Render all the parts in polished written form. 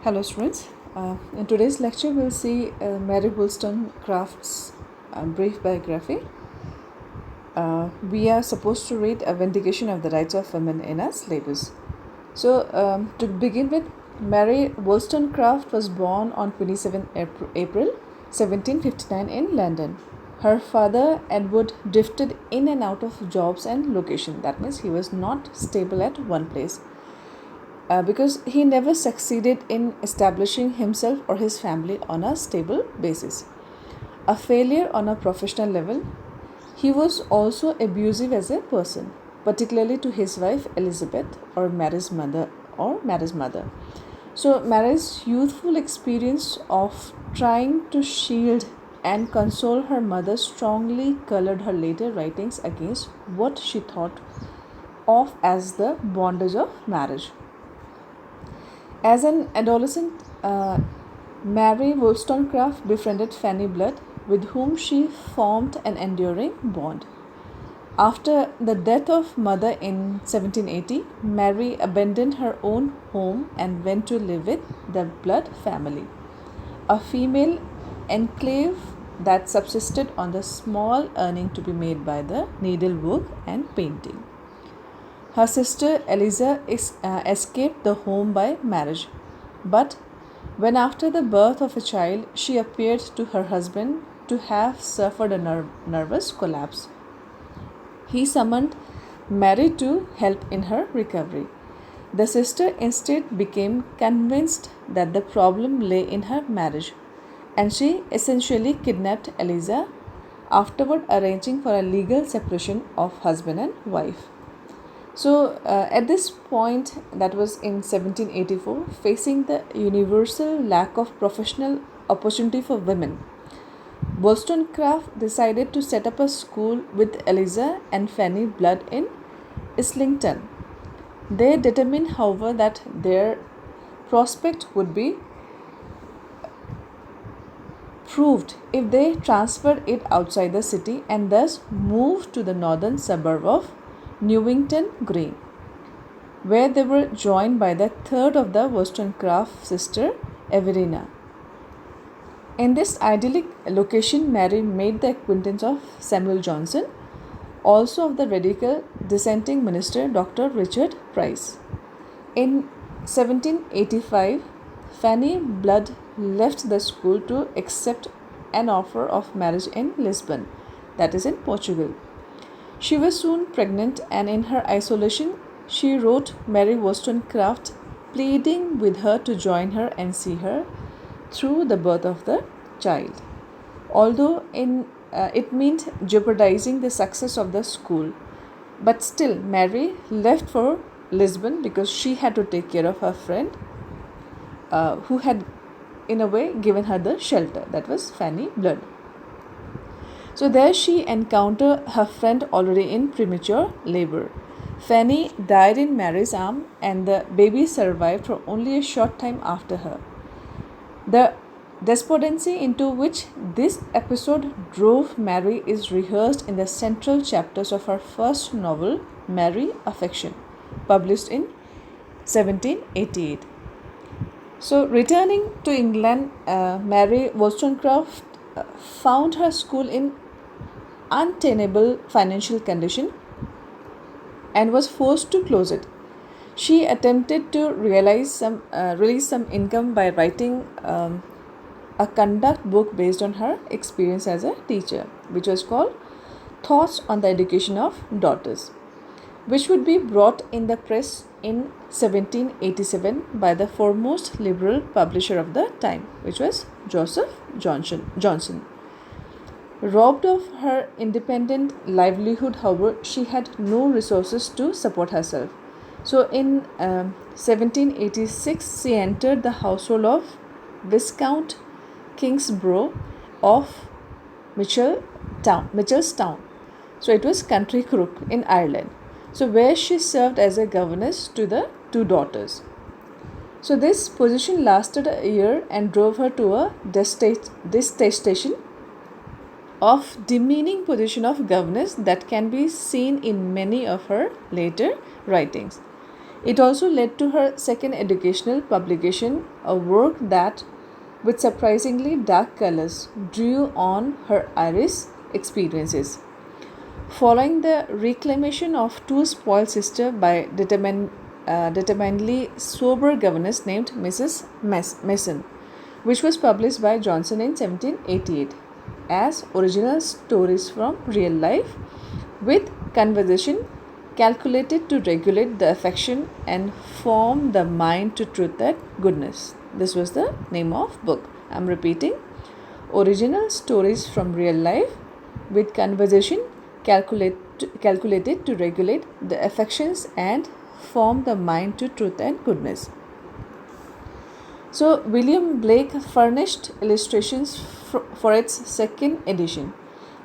Hello students. In today's lecture we'll see Mary Wollstonecraft's brief biography. We are supposed to read A Vindication of the Rights of Women in a Slaves. To begin with, Mary Wollstonecraft was born on 27 April 1759 in London. Her father, Edward, drifted in and out of jobs and location. That means he was not stable at one place. Because he never succeeded in establishing himself or his family on a stable basis. A failure on a professional level, he was also abusive as a person, particularly to his wife Elizabeth or Mary's mother. So Mary's youthful experience of trying to shield and console her mother strongly colored her later writings against what she thought of as the bondage of marriage. As an adolescent, Mary Wollstonecraft befriended Fanny Blood, with whom she formed an enduring bond. After the death of mother in 1780, Mary abandoned her own home and went to live with the Blood family, a female enclave that subsisted on the small earning to be made by the needlework and painting. Her sister Eliza escaped the home by marriage, but when after the birth of a child she appeared to her husband to have suffered a nervous collapse, he summoned Mary to help in her recovery. The sister instead became convinced that the problem lay in her marriage, and she essentially kidnapped Eliza, afterward arranging for a legal separation of husband and wife. At this point, that was in 1784, facing the universal lack of professional opportunity for women, Wollstonecraft decided to set up a school with Eliza and Fanny Blood in Islington. They determined, however, that their prospect would be proved if they transferred it outside the city and thus moved to the northern suburb of Newington Green, where they were joined by the third of the Wollstonecraft sister, Everina. In this idyllic location, Mary made the acquaintance of Samuel Johnson, also of the radical dissenting minister Dr. Richard Price. In 1785, Fanny Blood left the school to accept an offer of marriage in Lisbon, that is in Portugal. She was soon pregnant, and in her isolation, she wrote Mary Wollstonecraft pleading with her to join her and see her through the birth of the child. Although it meant jeopardizing the success of the school, but still Mary left for Lisbon because she had to take care of her friend who had in a way given her the shelter, that was Fanny Blood. So there she encountered her friend already in premature labor. Fanny died in Mary's arms and the baby survived for only a short time after her. The despondency into which this episode drove Mary is rehearsed in the central chapters of her first novel, Mary Affection, published in 1788. So returning to England, Mary Wollstonecraft found her school in untenable financial condition and was forced to close it. She attempted to release some income by writing a conduct book based on her experience as a teacher, which was called Thoughts on the Education of Daughters, which would be brought in the press in 1787 by the foremost liberal publisher of the time, which was Joseph Johnson. Robbed of her independent livelihood, however, she had no resources to support herself. So in 1786, she entered the household of Viscount Kingsborough of Mitchelstown. So it was County Crook in Ireland. So where she served as a governess to the two daughters. So this position lasted a year and drove her to a detestation of demeaning position of governess that can be seen in many of her later writings. It also led to her second educational publication, a work that, with surprisingly dark colors, drew on her Irish experiences. Following the reclamation of two spoiled sisters by determinedly sober governess named Mrs. Mason, which was published by Johnson in 1788 as original stories from real life with conversation calculated to regulate the affection and form the mind to truth and goodness. This was the name of book. I'm repeating. Original stories from real life with conversation calculated to regulate the affections and form the mind to truth and goodness. So, William Blake furnished illustrations for its second edition.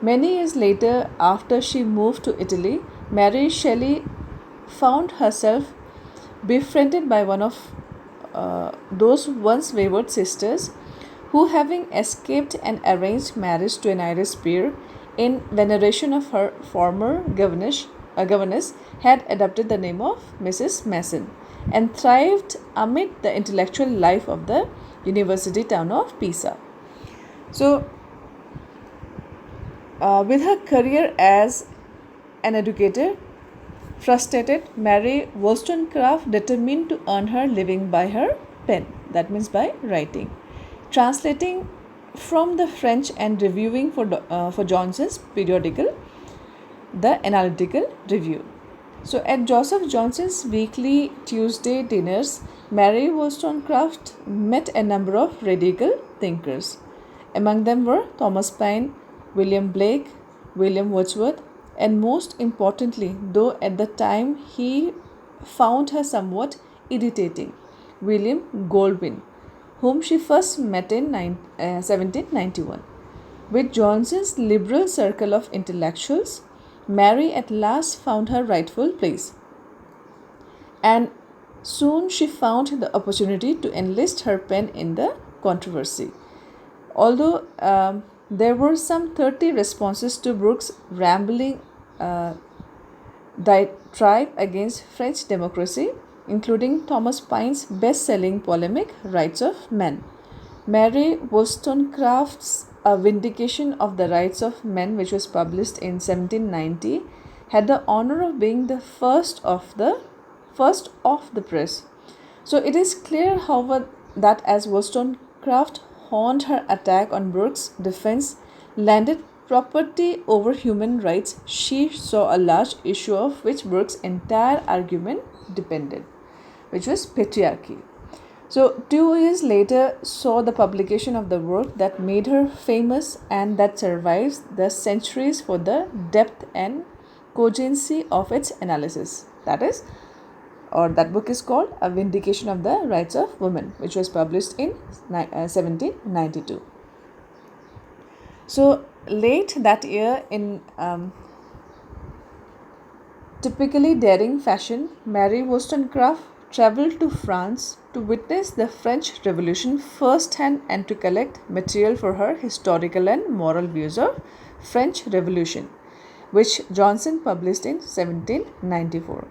Many years later, after she moved to Italy, Mary Shelley found herself befriended by one of those once wayward sisters who, having escaped an arranged marriage to an Irish peer, in veneration of her former governess, had adopted the name of Mrs. Mason and thrived amid the intellectual life of the university town of Pisa. So, with her career as an educator frustrated, Mary Wollstonecraft determined to earn her living by her pen, that means by writing, translating from the French and reviewing for Johnson's periodical, The Analytical Review. So, at Joseph Johnson's weekly Tuesday dinners, Mary Wollstonecraft met a number of radical thinkers. Among them were Thomas Paine, William Blake, William Wordsworth, and most importantly, though at the time he found her somewhat irritating, William Goldwyn, whom she first met in 1791. With Johnson's liberal circle of intellectuals, Mary at last found her rightful place, and soon she found the opportunity to enlist her pen in the controversy. Although there were some 30 responses to Brooke's rambling diatribe against French democracy, including Thomas Paine's best-selling polemic Rights of Man. Mary Wollstonecraft's A Vindication of the Rights of Men, which was published in 1790, had the honor of being the first of the press. So it is clear, however, that as Wollstonecraft honed her attack on Brooke's defense landed property over human rights, she saw a large issue of which Brooke's entire argument depended, which was patriarchy. So, 2 years later saw the publication of the work that made her famous and that survives the centuries for the depth and cogency of its analysis. That book is called A Vindication of the Rights of Women, which was published in 1792. So, late that year, in typically daring fashion, Mary Wollstonecraft travelled to France to witness the French Revolution firsthand and to collect material for her historical and moral views of French Revolution, which Johnson published in 1794.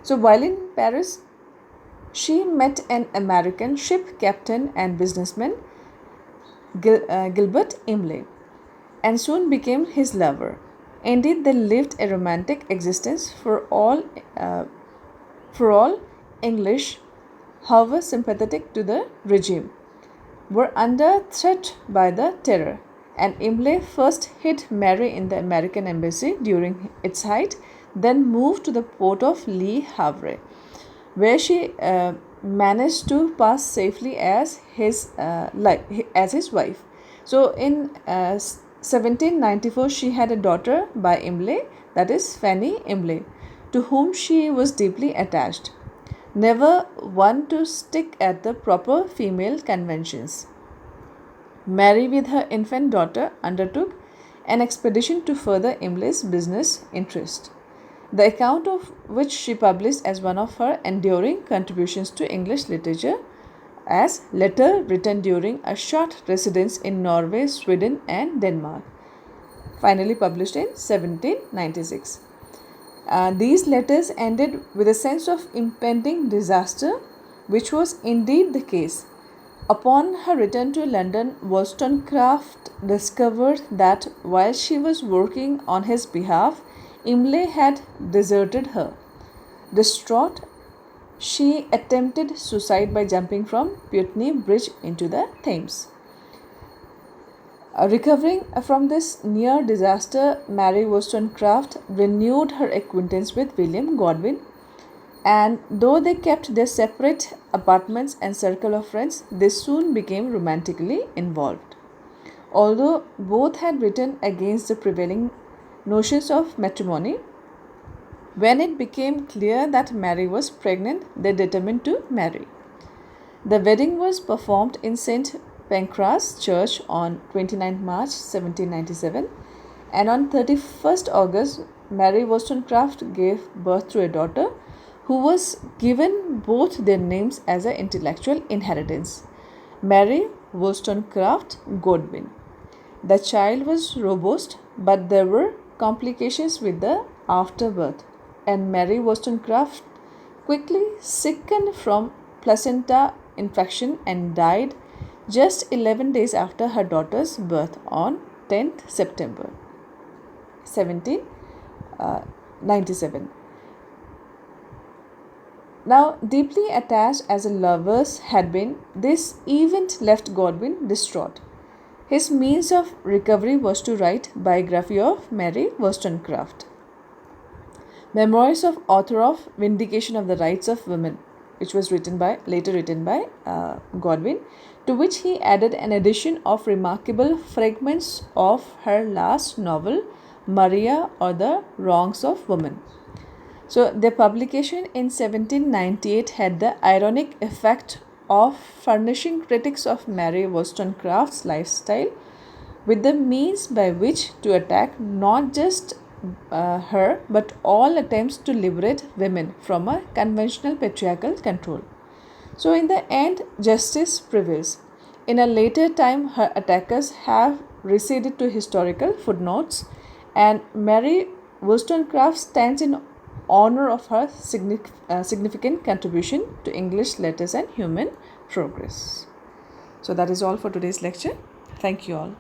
So while in Paris, she met an American ship captain and businessman, Gilbert Imlay, and soon became his lover. Indeed, they lived a romantic existence for all English, however sympathetic to the regime, were under threat by the terror, and Imlay first hid Mary in the American embassy during its height, then moved to the port of Le Havre, where she managed to pass safely as his wife. So in 1794, she had a daughter by Imlay, that is Fanny Imlay, to whom she was deeply attached, never one to stick at the proper female conventions. Mary, with her infant daughter, undertook an expedition to further Imlay's business interest, the account of which she published as one of her enduring contributions to English literature as Letter Written During a Short Residence in Norway, Sweden and Denmark, finally published in 1796. These letters ended with a sense of impending disaster, which was indeed the case. Upon her return to London, Wollstonecraft discovered that while she was working on his behalf, Imlay had deserted her. Distraught, she attempted suicide by jumping from Putney Bridge into the Thames. Recovering from this near disaster, Mary Wollstonecraft renewed her acquaintance with William Godwin, and though they kept their separate apartments and circle of friends, they soon became romantically involved. Although both had written against the prevailing notions of matrimony, when it became clear that Mary was pregnant, they determined to marry. The wedding was performed in St. Pancras Church on 29 March 1797, and on 31st August, Mary Wollstonecraft gave birth to a daughter who was given both their names as an intellectual inheritance, Mary Wollstonecraft Godwin. The child was robust, but there were complications with the afterbirth, and Mary Wollstonecraft quickly sickened from placenta infection and died just 11 days after her daughter's birth on 10th September 1797. Now, deeply attached as the lovers had been, this event left Godwin distraught. His means of recovery was to write biography of Mary Wollstonecraft, Memoirs of author of Vindication of the Rights of Women, which was later written by Godwin, to which he added an edition of remarkable fragments of her last novel, Maria or the Wrongs of Woman. So, their publication in 1798 had the ironic effect of furnishing critics of Mary Wollstonecraft's lifestyle with the means by which to attack not just her but all attempts to liberate women from a conventional patriarchal control. So, in the end, justice prevails. In a later time, her attackers have receded to historical footnotes, and Mary Wollstonecraft stands in honor of her significant contribution to English letters and human progress. So that is all for today's lecture. Thank you all.